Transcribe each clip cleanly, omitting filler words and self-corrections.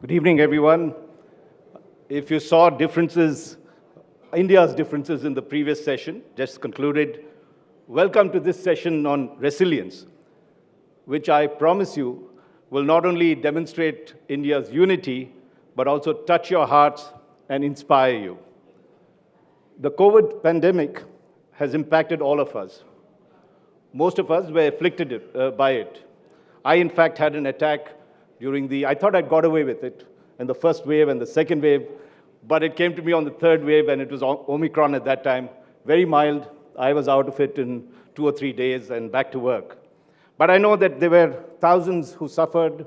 Good evening, everyone. If you saw differences, India's differences in the previous session, just concluded, welcome to this session on resilience, which I promise you will not only demonstrate India's unity, but also touch your hearts and inspire you. The COVID pandemic has impacted all of us. Most of us were afflicted by it. I, in fact, had an attack I thought I'd got away with it in the first wave and the second wave, but it came to me on the third wave, and it was Omicron at that time, very mild. I was out of it in 2 or 3 days and back to work. But I know that there were thousands who suffered,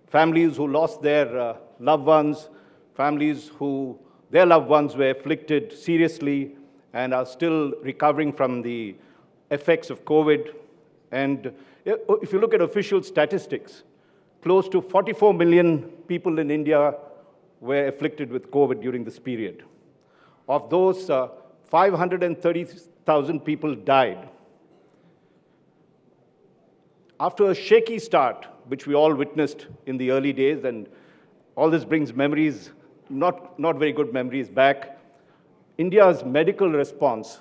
families who lost their loved ones, families who their loved ones were afflicted seriously and are still recovering from the effects of COVID. And if you look at official statistics, close to 44 million people in India were afflicted with COVID during this period. Of those, 530,000 people died. After a shaky start, which we all witnessed in the early days, and all this brings memories, not very good memories back, India's medical response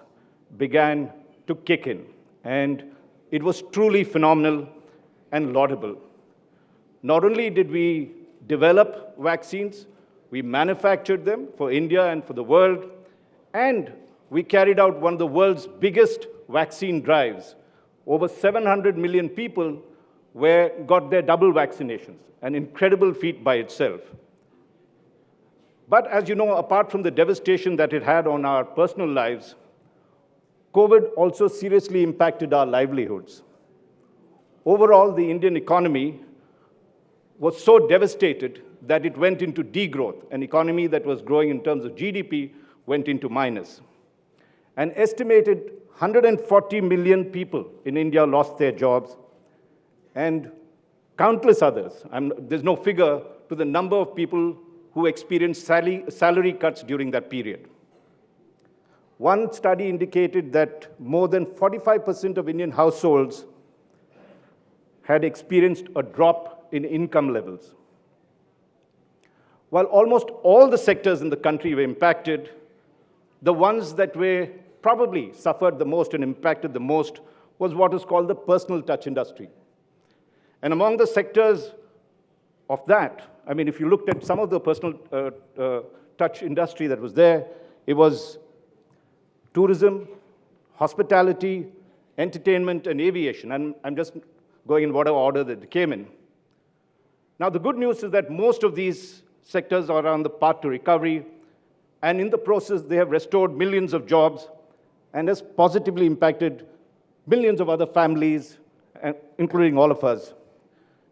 began to kick in, and it was truly phenomenal and laudable. Not only did we develop vaccines, we manufactured them for India and for the world, and we carried out one of the world's biggest vaccine drives. Over 700 million people got their double vaccinations, an incredible feat by itself. But as you know, apart from the devastation that it had on our personal lives, COVID also seriously impacted our livelihoods. Overall, the Indian economy was so devastated that it went into degrowth. An economy that was growing in terms of GDP went into minus. An estimated 140 million people in India lost their jobs, and countless others. There's no figure to the number of people who experienced salary cuts during that period. One study indicated that more than 45% of Indian households had experienced a drop in income levels. While almost all the sectors in the country were impacted, the ones that were probably suffered the most and impacted the most was what is called the personal touch industry. And among the sectors of that, if you looked at some of the personal touch industry that was there, it was tourism, hospitality, entertainment, and aviation. And I'm just going in whatever order that they came in. Now, the good news is that most of these sectors are on the path to recovery, and in the process, they have restored millions of jobs and has positively impacted millions of other families, including all of us,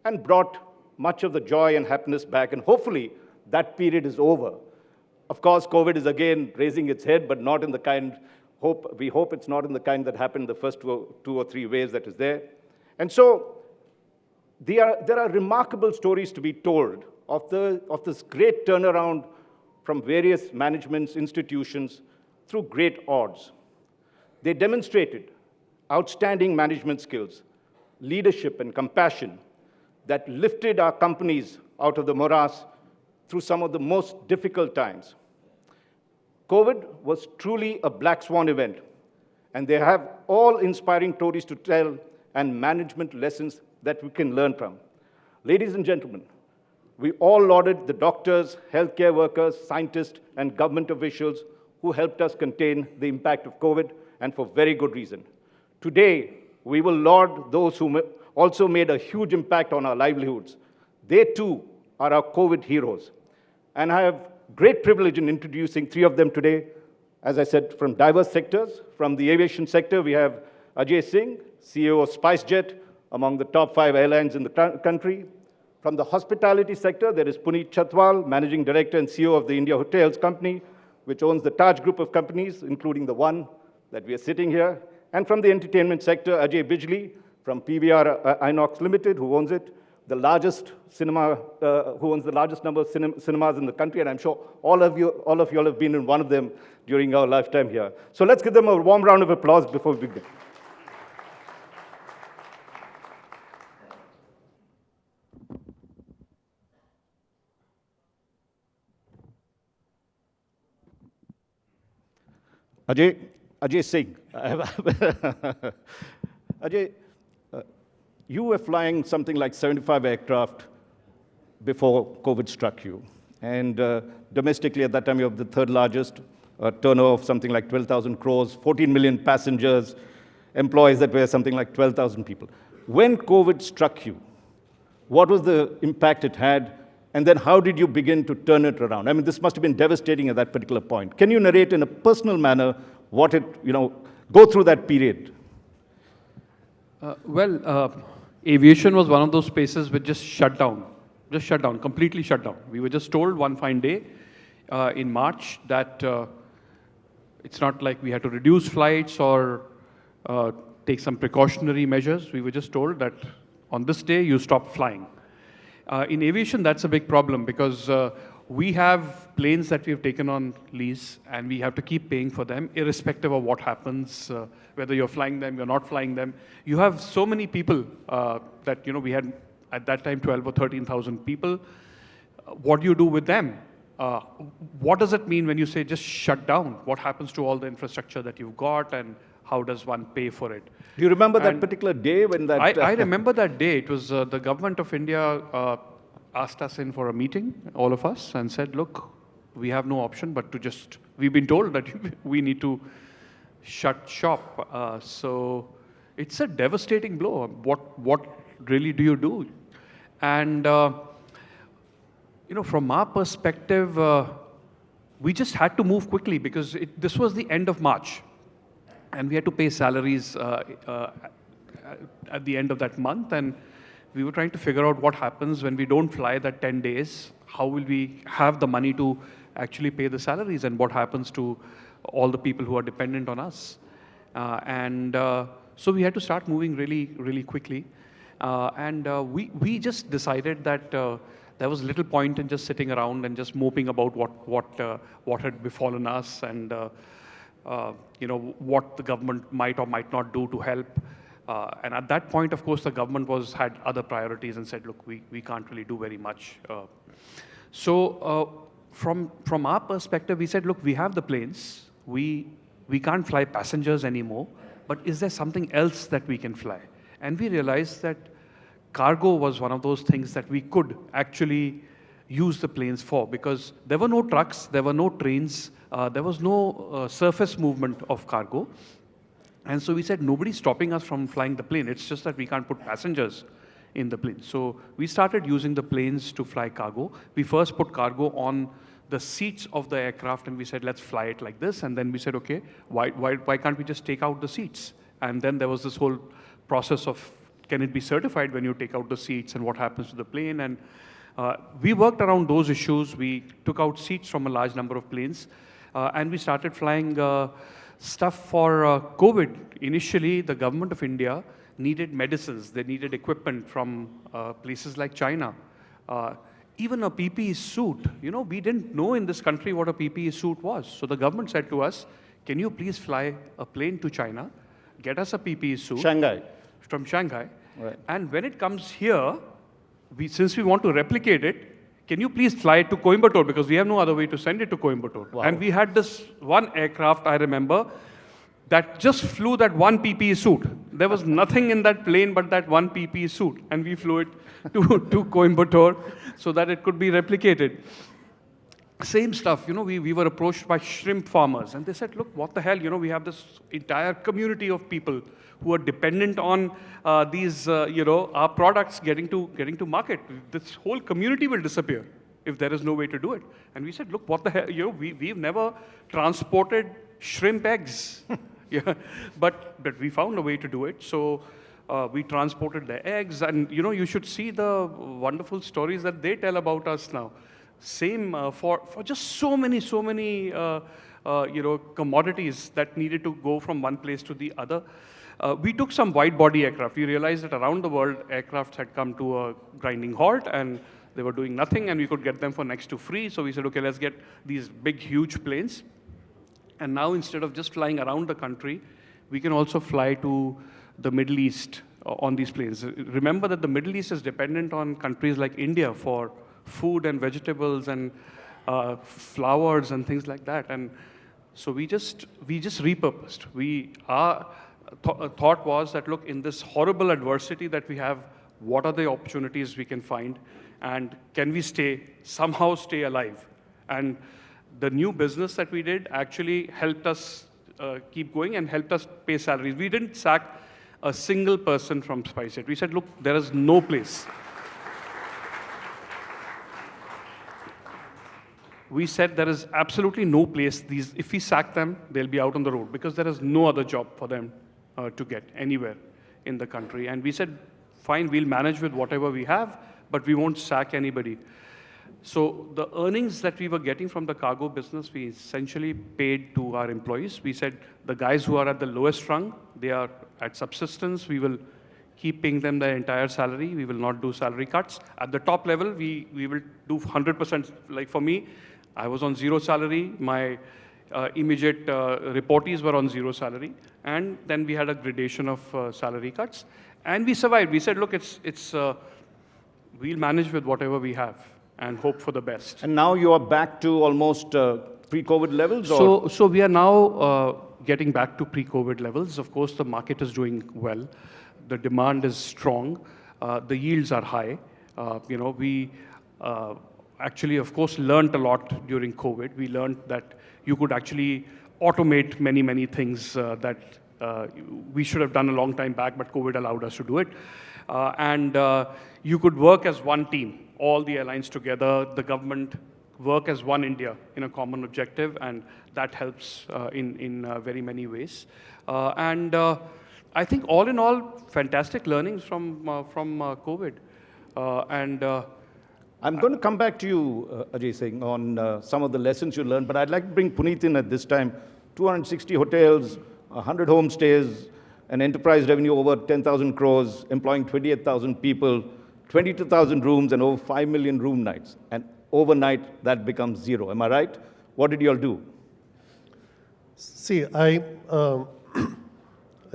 and brought much of the joy and happiness back, and hopefully that period is over. Of course, COVID is again raising its head, but not in the kind, we hope it's not in the kind that happened the first two or three waves that is there. And so, there are remarkable stories to be told of this great turnaround from various managements, institutions, through great odds. They demonstrated outstanding management skills, leadership, and compassion that lifted our companies out of the morass through some of the most difficult times. COVID was truly a black swan event, and they have all inspiring stories to tell and management lessons that we can learn from. Ladies and gentlemen, we all lauded the doctors, healthcare workers, scientists, and government officials who helped us contain the impact of COVID, and for very good reason. Today, we will laud those who also made a huge impact on our livelihoods. They too are our COVID heroes. And I have great privilege in introducing 3 of them today. As I said, from diverse sectors. From the aviation sector, we have Ajay Singh, CEO of SpiceJet, among the top 5 airlines in the country. From the hospitality sector, there is Puneet Chhatwal, Managing Director and CEO of the India Hotels Company, which owns the Taj Group of companies, including the one that we are sitting here. And from the entertainment sector, Ajay Bijli, from PVRINOX Limited, who owns it, the largest cinema, who owns the largest number of cinemas in the country, and I'm sure all of you have been in one of them during our lifetime here. So let's give them a warm round of applause before we begin. Ajay Singh. Ajay, you were flying something like 75 aircraft before COVID struck you. And domestically, at that time, you were the third largest, turnover of something like 12,000 crores, 14 million passengers, employees that were something like 12,000 people. When COVID struck you, what was the impact it had? And then how did you begin to turn it around? I mean, this must have been devastating at that particular point. Can you narrate in a personal manner what it, go through that period? Aviation was one of those spaces which just shut down, completely shut down. We were just told one fine day in March that it's not like we had to reduce flights or take some precautionary measures. We were just told that on this day you stop flying. In aviation, that's a big problem because we have planes that we've taken on lease and we have to keep paying for them irrespective of what happens, whether you're flying them, you're not flying them. You have so many people that, we had at that time 12 or 13,000 people. What do you do with them? What does it mean when you say just shut down? What happens to all the infrastructure that you've got and how does one pay for it? Do you remember that particular day when that... I remember that day. It was the government of India asked us in for a meeting, all of us, and said, look, we have no option but to just... We've been told that we need to shut shop. So it's a devastating blow. What really do you do? And, from our perspective, we just had to move quickly because this was the end of March. And we had to pay salaries at the end of that month. And we were trying to figure out what happens when we don't fly that 10 days. How will we have the money to actually pay the salaries? And what happens to all the people who are dependent on us? So we had to start moving really, really quickly. We just decided that there was little point in just sitting around and just moping about what had befallen us and what the government might or might not do to help. And at that point, of course, the government had other priorities and said, look, we can't really do very much. From our perspective, we said, look, we have the planes. We can't fly passengers anymore, but is there something else that we can fly? And we realized that cargo was one of those things that we could actually use the planes for because there were no trucks, there were no trains, there was no surface movement of cargo. And so we said, nobody's stopping us from flying the plane. It's just that we can't put passengers in the plane. So we started using the planes to fly cargo. We first put cargo on the seats of the aircraft and we said, let's fly it like this. And then we said, okay, why can't we just take out the seats? And then there was this whole process of, can it be certified when you take out the seats and what happens to the plane? And we worked around those issues. We took out seats from a large number of planes and we started flying stuff for COVID. Initially, the government of India needed medicines. They needed equipment from places like China. Even a PPE suit. We didn't know in this country what a PPE suit was. So the government said to us, can you please fly a plane to China, get us a PPE suit. Shanghai. From Shanghai. Right. And when it comes here, since we want to replicate it, can you please fly it to Coimbatore? Because we have no other way to send it to Coimbatore. Wow. And we had this one aircraft, I remember, that just flew that one PPE suit. There was nothing in that plane but that one PPE suit. And we flew it to Coimbatore so that it could be replicated. Same stuff, we were approached by shrimp farmers. And they said, look, what the hell, we have this entire community of people who are dependent on these, our products getting to market. This whole community will disappear if there is no way to do it. And we said, look, what the hell, we've never transported shrimp eggs. Yeah, but we found a way to do it. So we transported the eggs, and you should see the wonderful stories that they tell about us now. Same for just so many commodities that needed to go from one place to the other. We took some wide-body aircraft. We realized that around the world, aircraft had come to a grinding halt, and they were doing nothing, and we could get them for next to free. So we said, okay, let's get these big, huge planes. And now, instead of just flying around the country, we can also fly to the Middle East on these planes. Remember that the Middle East is dependent on countries like India for food and vegetables and flowers and things like that. And So we just repurposed. Our thought was that, look, in this horrible adversity that we have, what are the opportunities we can find, and can we somehow stay alive? And the new business that we did actually helped us keep going and helped us pay salaries. We didn't sack a single person from SpiceJet. We said, look, there is no place. We said there is absolutely no place. If we sack them, they'll be out on the road because there is no other job for them to get anywhere in the country. And we said, fine, we'll manage with whatever we have, but we won't sack anybody. So the earnings that we were getting from the cargo business, we essentially paid to our employees. We said the guys who are at the lowest rung, they are at subsistence. We will keep paying them their entire salary. We will not do salary cuts. At the top level, we will do 100%. Like for me, I was on zero salary. My immediate reportees were on zero salary. And then we had a gradation of salary cuts. And we survived. We said, look, we'll manage with whatever we have and hope for the best. And now you are back to almost pre-COVID levels? So we are now getting back to pre-COVID levels. Of course, the market is doing well. The demand is strong. The yields are high. We actually, of course, learned a lot during COVID. We learned that you could actually automate many, many things that we should have done a long time back, but COVID allowed us to do it. And you could work as one team, all the airlines together, the government, work as one India in a common objective, and that helps in very many ways. I think all in all, fantastic learnings from COVID. I'm going to come back to you, Ajay Singh, on some of the lessons you learned, but I'd like to bring Puneet in at this time. 260 hotels, 100 homestays, an enterprise revenue over 10,000 crores, employing 28,000 people, 22,000 rooms, and over 5 million room nights. And overnight, that becomes zero. Am I right? What did you all do? See, I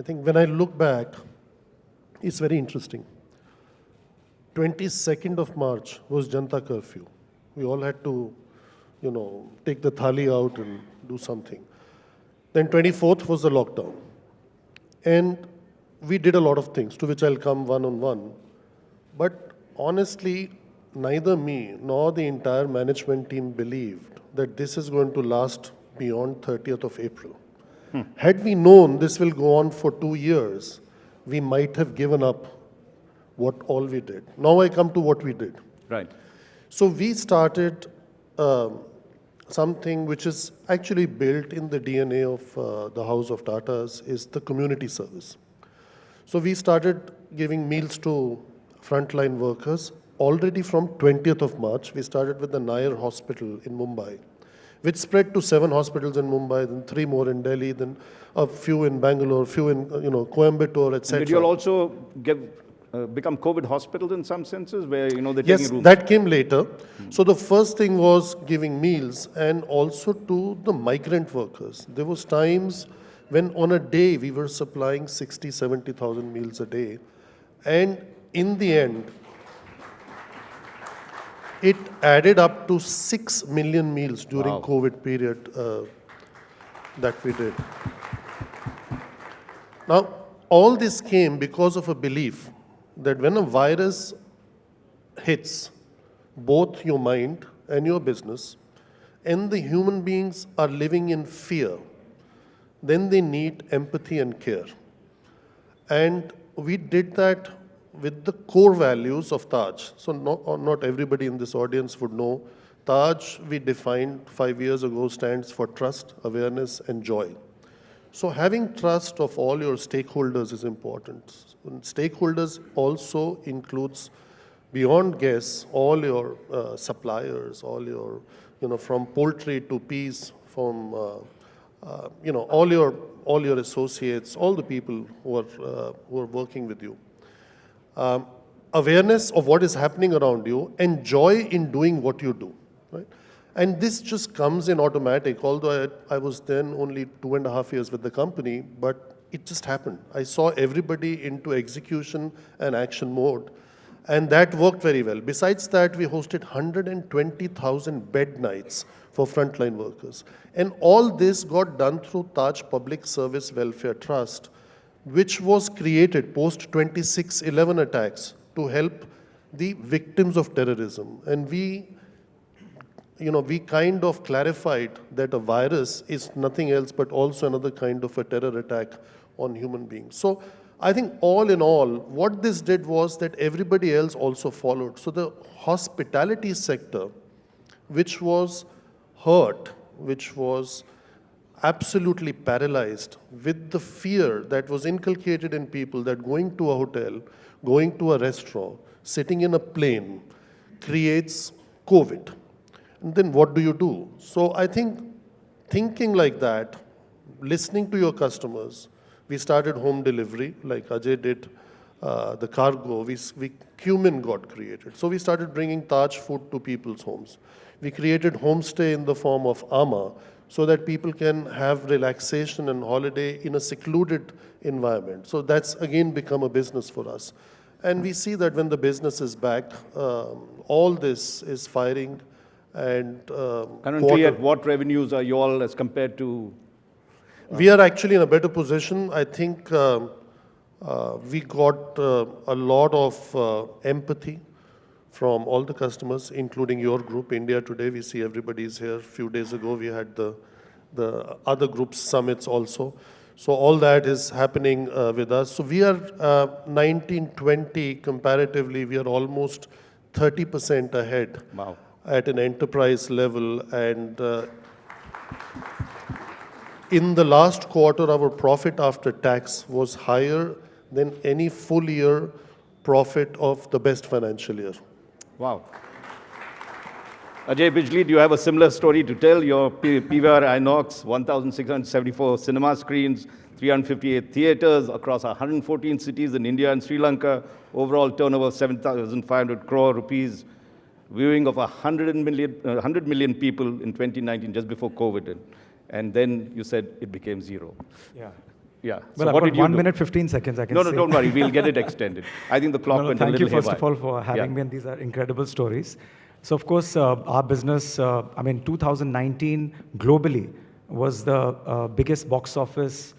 think when I look back, it's very interesting. 22nd of March was Janta curfew. We all had to, take the thali out and do something. Then 24th was the lockdown. And we did a lot of things, to which I'll come one on one. But honestly, neither me nor the entire management team believed that this is going to last beyond 30th of April. Had we known this will go on for 2 years, we might have given up what all we did. Now I come to what we did. Right. So we started something which is actually built in the DNA of the House of Tatas, is the community service. So we started giving meals to frontline workers. Already from 20th of March, we started with the Nair Hospital in Mumbai, which spread to 7 hospitals in Mumbai, then 3 more in Delhi, then a few in Bangalore, few in Coimbatore, etc. Did you all also become COVID hospitals in some senses, where they're taking Yes, rooms? that came later. So the first thing was giving meals, and also to the migrant workers. There was times when on a day we were supplying 60, 70,000 meals a day, and in the end, it added up to 6 million meals during COVID period that we did. Now, all this came because of a belief that when a virus hits both your mind and your business, and the human beings are living in fear, then they need empathy and care. And we did that with the core values of Taj. So not everybody in this audience would know. Taj, we defined 5 years ago, stands for trust, awareness, and joy. So having trust of all your stakeholders is important. And stakeholders also includes, beyond guests, all your suppliers, all your, from poultry to peas, from, all your associates, all the people who are working with you. Awareness of what is happening around you, and joy in doing what you do, right? And this just comes in automatic, although I was then only 2.5 years with the company, but it just happened. I saw everybody into execution and action mode. And that worked very well. Besides that, we hosted 120,000 bed nights for frontline workers. And all this got done through Taj Public Service Welfare Trust, which was created post 26/11 attacks to help the victims of terrorism. And we kind of clarified that a virus is nothing else but also another kind of a terror attack on human beings. So I think all in all, what this did was that everybody else also followed. So the hospitality sector, which was hurt, which was absolutely paralyzed with the fear that was inculcated in people that going to a hotel, going to a restaurant, sitting in a plane creates COVID. And then what do you do? So I think thinking like that, listening to your customers, we started home delivery, like Ajay did, the cargo, cumin got created. So we started bringing Taj food to people's homes. We created homestay in the form of Ama, so that people can have relaxation and holiday in a secluded environment. So that's again become a business for us. And we see that when the business is back, all this is firing. And currently, at what revenues are you all as compared to? We are actually in a better position. I think we got a lot of empathy from all the customers, including your group, India Today. We see everybody's here. A few days ago, we had the other groups' summits also. So all that is happening with us. So we are 1920 comparatively, we are almost 30% ahead. Wow. At an enterprise level. And in the last quarter, our profit after tax was higher than any full year profit of the best financial year. Wow. Ajay Bijli, do you have a similar story to tell? Your PVRINOX, 1,674 cinema screens, 358 theaters across 114 cities in India and Sri Lanka, overall turnover 7,500 crore rupees, viewing of 100 million people in 2019, just before COVID. And then you said it became zero. Yeah. Yeah. Well, so what did you 1 do? minute, 15 seconds, I can No, say. don't worry. We'll get it extended. I think the clock went a little Thank you, first haywire. of all, for having me, and these are incredible stories. So, of course, our business, 2019 globally was the biggest box office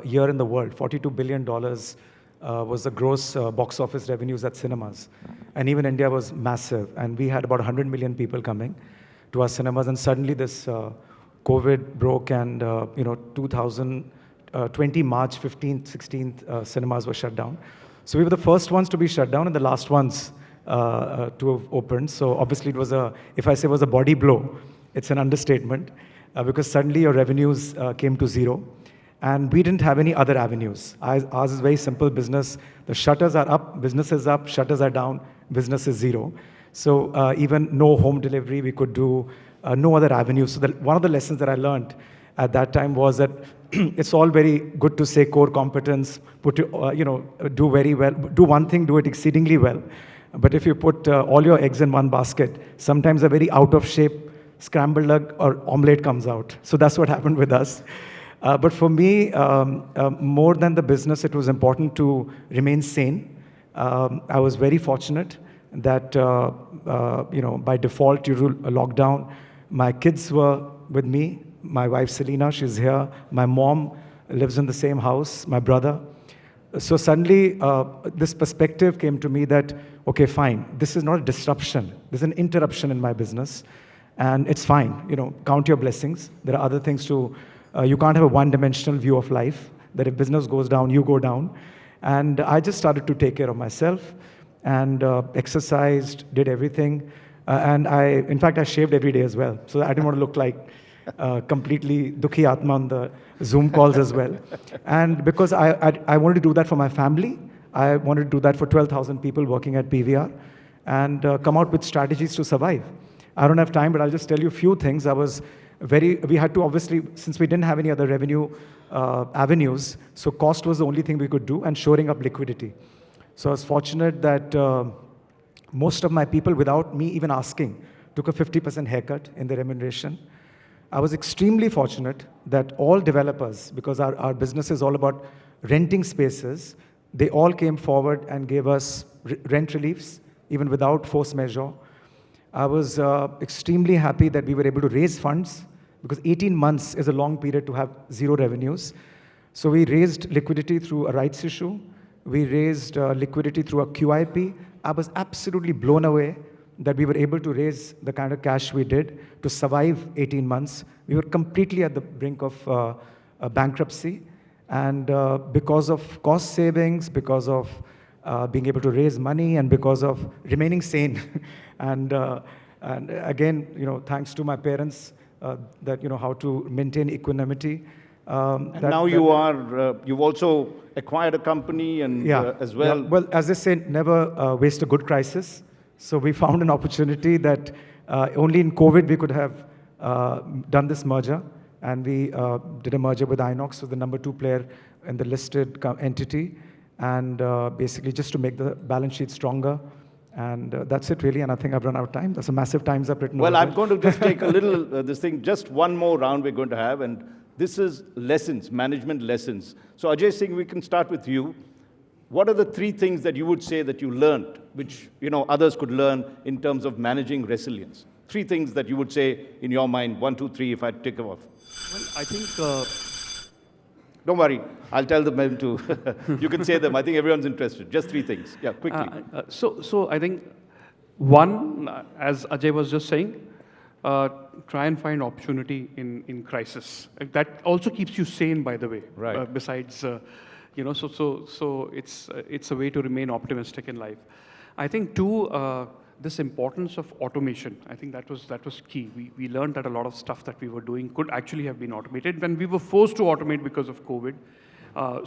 year in the world. $42 billion was the gross box office revenues at cinemas. And even India was massive. And we had about 100 million people coming to our cinemas. And suddenly this COVID broke and, 2020 March 15th, 16th, cinemas were shut down. So we were the first ones to be shut down and the last ones to have opened. So obviously it was if I say it was a body blow, it's an understatement because suddenly your revenues came to zero. And we didn't have any other avenues. Ours is very simple business. The shutters are up, business is up, shutters are down, business is zero. So even no home delivery we could do, no other avenues. So one of the lessons that I learned at that time was that it's all very good to say core competence, do very well, do one thing, do it exceedingly well. But if you put all your eggs in one basket, sometimes a very out of shape scrambled egg or omelette comes out. So that's what happened with us. But for me, more than the business, it was important to remain sane. I was very fortunate that, by default, due to a lockdown, my kids were with me. My wife, Selena, she's here. My mom lives in the same house, my brother. So suddenly, this perspective came to me that, okay, fine, this is not a disruption. There's an interruption in my business, and it's fine. Count your blessings. There are other things to... you can't have a one-dimensional view of life, that if business goes down, you go down. And I just started to take care of myself and exercised, did everything. In fact, I shaved every day as well. So I didn't want to look like completely dukhi atma on the Zoom calls as well. And because I wanted to do that for my family, I wanted to do that for 12,000 people working at PVR and come out with strategies to survive. I don't have time, but I'll just tell you a few things. We had to obviously, since we didn't have any other revenue avenues, so cost was the only thing we could do and shoring up liquidity. So I was fortunate that most of my people, without me even asking, took a 50% haircut in their remuneration. I was extremely fortunate that all developers, because our business is all about renting spaces, They all came forward and gave us rent reliefs, even without force majeure. I was extremely happy that we were able to raise funds, because 18 months is a long period to have zero revenues. So we raised liquidity through a rights issue. We raised liquidity through a QIP. I was absolutely blown away that we were able to raise the kind of cash we did to survive 18 months. We were completely at the brink of bankruptcy. And because of cost savings, because of being able to raise money, and because of remaining sane, and again, thanks to my parents, that how to maintain equanimity. And now you've also acquired a company and as well. Yeah. Well, as they say, never waste a good crisis. So we found an opportunity that only in COVID we could have done this merger. And we did a merger with Inox, was the number 2 player in the listed entity. And basically just to make the balance sheet stronger. And that's it really, and I think I've run out of time. That's a massive times I've written. Well, I'm going to just take a little, just one more round we're going to have, and this is lessons, management lessons. So Ajay Singh, we can start with you. What are the 3 things that you would say that you learned, which others could learn in terms of managing resilience? 3 things that you would say in your mind, 1, 2, 3, if I take them off. Well, I think... Don't worry, I'll tell them to. You can say them. I think everyone's interested. Just 3 things. Yeah, quickly. So I think, one, as Ajay was just saying, try and find opportunity in crisis. That also keeps you sane, by the way. Right. Besides, so it's a way to remain optimistic in life. I think 2, this importance of automation. I think that was key. We learned that a lot of stuff that we were doing could actually have been automated when we were forced to automate because of COVID.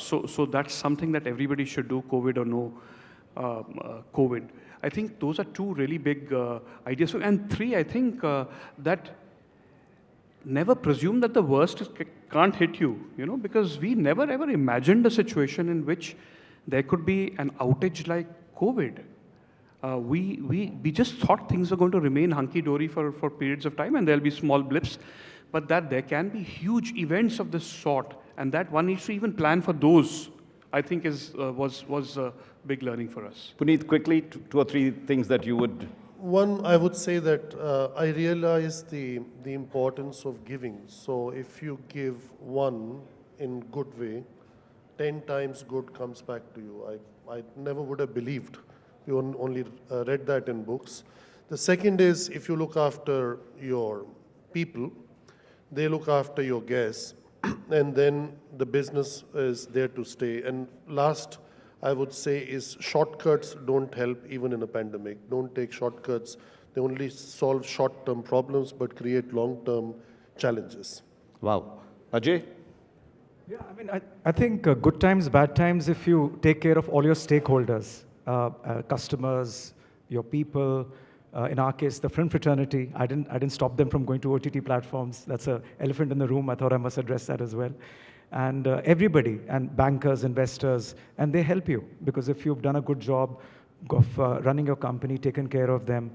So that's something that everybody should do, COVID or no COVID. I think those are 2 really big ideas. And 3, I think that never presume that the worst can't hit you, because we never ever imagined a situation in which there could be an outage like COVID. We just thought things were going to remain hunky-dory for periods of time, and there'll be small blips, but that there can be huge events of this sort, and that one needs to even plan for those, I think was a big learning for us. Puneet, quickly, 2 or 3 things that you would... One, I would say that I realize the importance of giving. So if you give one in good way, 10 times good comes back to you. I never would have believed. You only read that in books. The second is, if you look after your people, they look after your guests, and then the business is there to stay. And last, I would say, is shortcuts don't help even in a pandemic. Don't take shortcuts. They only solve short-term problems but create long-term challenges. Wow. Ajay? Yeah, I mean, I think good times, bad times, if you take care of all your stakeholders, customers, your people, in our case, the film fraternity, I didn't stop them from going to OTT platforms. That's an elephant in the room. I thought I must address that as well. And everybody, and bankers, investors, and they help you, because if you've done a good job of running your company, taken care of them,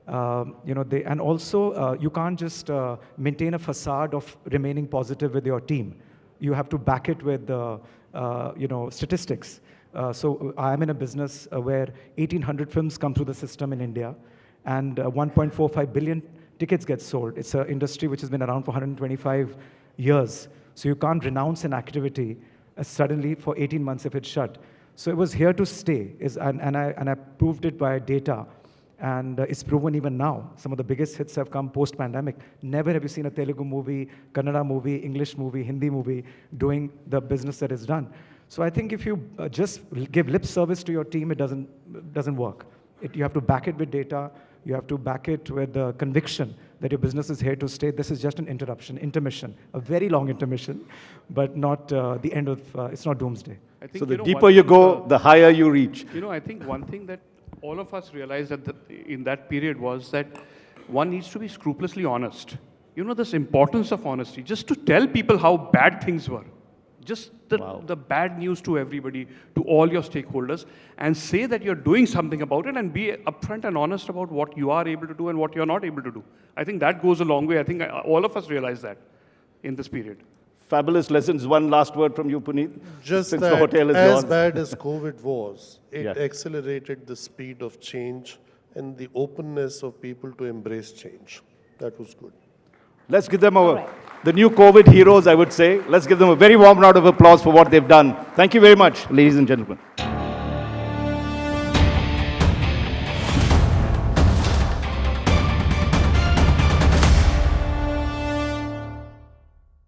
and also you can't just maintain a facade of remaining positive with your team. You have to back it with statistics. So I'm in a business where 1,800 films come through the system in India, and 1.45 billion tickets get sold. It's an industry which has been around for 125 years. So you can't renounce an activity suddenly for 18 months if it's shut. So it was here to stay, and I proved it by data. And it's proven even now. Some of the biggest hits have come post-pandemic. Never have you seen a Telugu movie, Kannada movie, English movie, Hindi movie doing the business that is done. So I think if you just give lip service to your team, it doesn't work. You have to back it with data. You have to back it with the conviction that your business is here to stay. This is just an intermission, a very long intermission, but not the end of, it's not doomsday. I think, so the deeper you go, the higher you reach. I think one thing that all of us realized in that period was that one needs to be scrupulously honest. This importance of honesty, just to tell people how bad things were. Just the bad news to everybody, to all your stakeholders, and say that you're doing something about it, and be upfront and honest about what you are able to do and what you're not able to do. I think that goes a long way. I think all of us realize that in this period. Fabulous lessons. One last word from you, Puneet. Just since that the hotel is as yours. bad as COVID was, it Yeah. accelerated the speed of change and the openness of people to embrace change. That was good. Let's give them the new COVID heroes, I would say. Let's give them a very warm round of applause for what they've done. Thank you very much, ladies and gentlemen.